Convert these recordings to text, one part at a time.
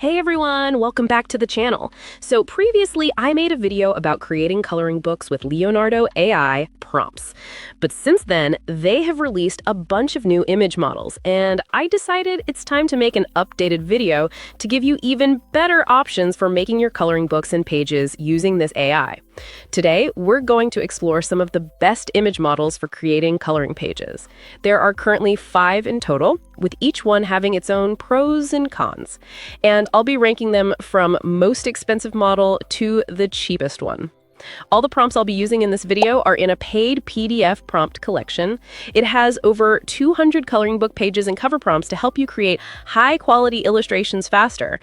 Hey everyone, welcome back to the channel. So previously I made a video about creating coloring books with Leonardo AI prompts. But since then, they have released a bunch of new image models, and I decided it's time to make an updated video to give you even better options for making your coloring books and pages using this AI. Today, we're going to explore some of the best image models for creating coloring pages. There are currently 5 in total, with each one having its own pros and cons. And I'll be ranking them from most expensive model to the cheapest one. All the prompts I'll be using in this video are in a paid PDF prompt collection. It has over 200 coloring book pages and cover prompts to help you create high-quality illustrations faster.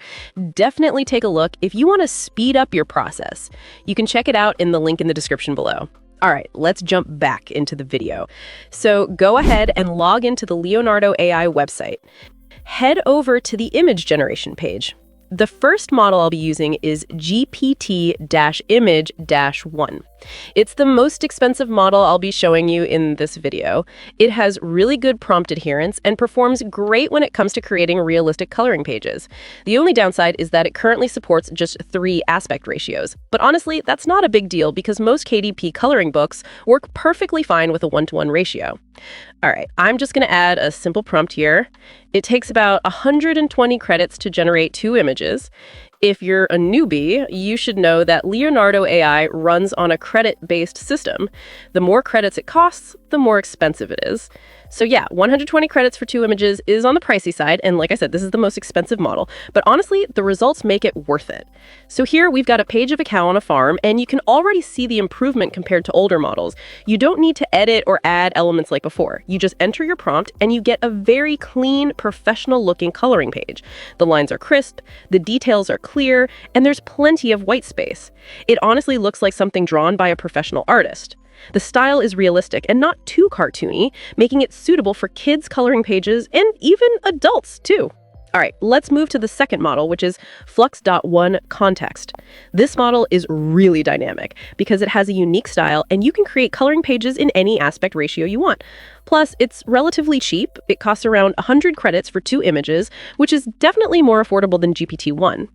Definitely take a look if you want to speed up your process. You can check it out in the link in the description below. All right, let's jump back into the video. So go ahead and log into the Leonardo AI website. Head over to the image generation page. The first model I'll be using is GPT-Image-1. It's the most expensive model I'll be showing you in this video. It has really good prompt adherence and performs great when it comes to creating realistic coloring pages. The only downside is that it currently supports just 3 aspect ratios. But honestly, that's not a big deal because most KDP coloring books work perfectly fine with a 1-to-1 ratio. All right, I'm just going to add a simple prompt here. It takes about 120 credits to generate 2 images. If you're a newbie, you should know that Leonardo AI runs on a credit-based system. The more credits it costs, the more expensive it is. So yeah, 120 credits for 2 images is on the pricey side, and like I said, this is the most expensive model. But honestly, the results make it worth it. So here we've got a page of a cow on a farm, and you can already see the improvement compared to older models. You don't need to edit or add elements like before. You just enter your prompt, and you get a very clean, professional-looking coloring page. The lines are crisp, the details are clear, and there's plenty of white space. It honestly looks like something drawn by a professional artist. The style is realistic and not too cartoony, making it suitable for kids' coloring pages and even adults, too. All right, let's move to the second model, which is Flux.1 Context. This model is really dynamic because it has a unique style and you can create coloring pages in any aspect ratio you want. Plus, it's relatively cheap. It costs around 100 credits for 2 images, which is definitely more affordable than GPT-1.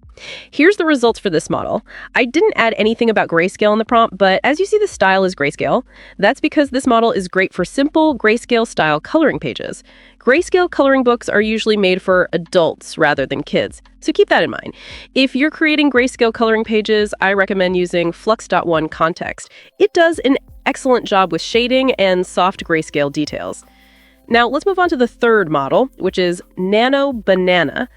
Here's the results for this model. I didn't add anything about grayscale in the prompt, but as you see, the style is grayscale. That's because this model is great for simple grayscale style coloring pages. Grayscale coloring books are usually made for adults rather than kids, so keep that in mind. If you're creating grayscale coloring pages, I recommend using Flux.1 Context. It does an excellent job with shading and soft grayscale details. Now let's move on to the third model, which is Nano Banana.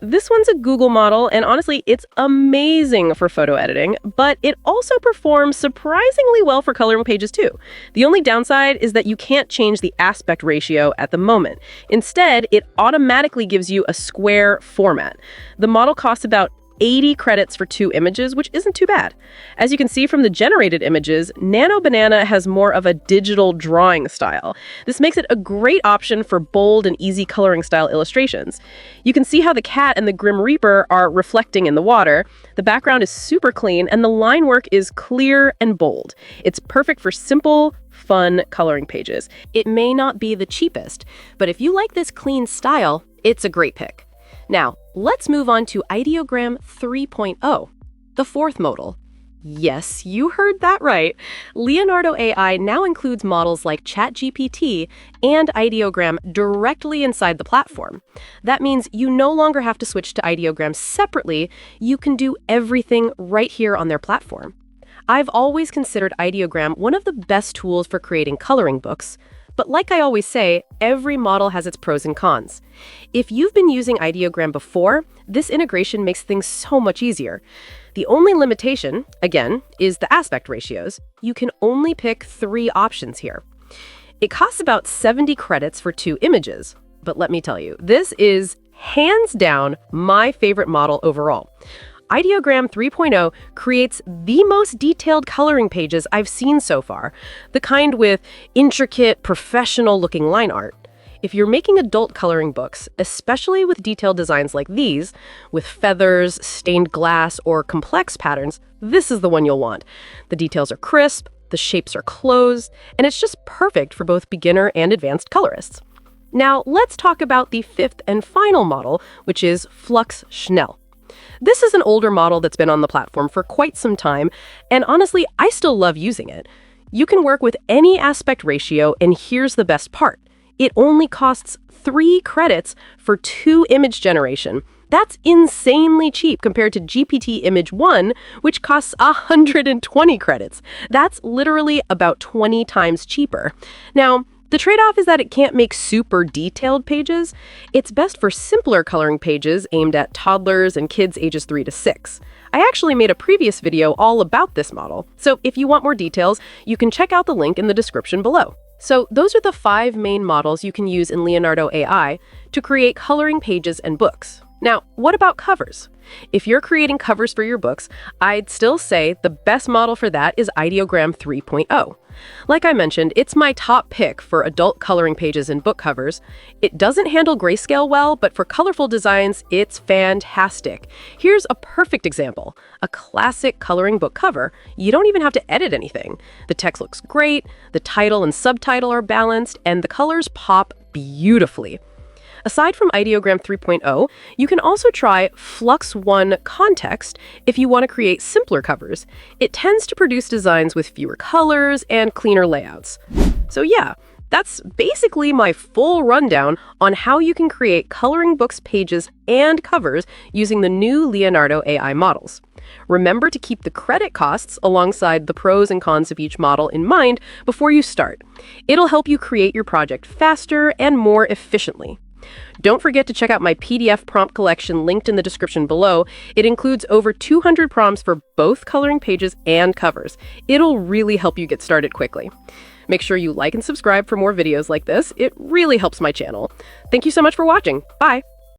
This one's a Google model, and honestly, it's amazing for photo editing, but it also performs surprisingly well for coloring pages too. The only downside is that you can't change the aspect ratio at the moment. Instead, it automatically gives you a square format. The model costs about 80 credits for 2 images, which isn't too bad. As you can see from the generated images, Nano Banana has more of a digital drawing style. This makes it a great option for bold and easy coloring style illustrations. You can see how the cat and the Grim Reaper are reflecting in the water. The background is super clean and the line work is clear and bold. It's perfect for simple, fun coloring pages. It may not be the cheapest, but if you like this clean style, it's a great pick. Now, let's move on to Ideogram 3.0, the fourth modal. Yes, you heard that right. Leonardo AI now includes models like ChatGPT and Ideogram directly inside the platform. That means you no longer have to switch to Ideogram separately. You can do everything right here on their platform. I've always considered Ideogram one of the best tools for creating coloring books. But like I always say, every model has its pros and cons. If you've been using Ideogram before, this integration makes things so much easier. The only limitation, again, is the aspect ratios. You can only pick 3 options here. It costs about 70 credits for 2 images. But let me tell you, this is hands down my favorite model overall. Ideogram 3.0 creates the most detailed coloring pages I've seen so far, the kind with intricate, professional-looking line art. If you're making adult coloring books, especially with detailed designs like these, with feathers, stained glass, or complex patterns, this is the one you'll want. The details are crisp, the shapes are closed, and it's just perfect for both beginner and advanced colorists. Now, let's talk about the 5th and final model, which is Flux Schnell. This is an older model that's been on the platform for quite some time, and honestly, I still love using it. You can work with any aspect ratio, and here's the best part. It only costs 3 credits for 2 image generation. That's insanely cheap compared to GPT Image 1, which costs 120 credits. That's literally about 20 times cheaper. Now, the trade-off is that it can't make super detailed pages. It's best for simpler coloring pages aimed at toddlers and kids ages 3 to 6. I actually made a previous video all about this model, so if you want more details, you can check out the link in the description below. So those are the 5 main models you can use in Leonardo AI to create coloring pages and books. Now, what about covers? If you're creating covers for your books, I'd still say the best model for that is Ideogram 3.0. Like I mentioned, it's my top pick for adult coloring pages and book covers. It doesn't handle grayscale well, but for colorful designs, it's fantastic. Here's a perfect example, a classic coloring book cover. You don't even have to edit anything. The text looks great, the title and subtitle are balanced, and the colors pop beautifully. Aside from Ideogram 3.0, you can also try Flux 1 Context if you want to create simpler covers. It tends to produce designs with fewer colors and cleaner layouts. So yeah, that's basically my full rundown on how you can create coloring books, pages, and covers using the new Leonardo AI models. Remember to keep the credit costs alongside the pros and cons of each model in mind before you start. It'll help you create your project faster and more efficiently. Don't forget to check out my PDF prompt collection linked in the description below. It includes over 200 prompts for both coloring pages and covers. It'll really help you get started quickly. Make sure you like and subscribe for more videos like this. It really helps my channel. Thank you so much for watching. Bye!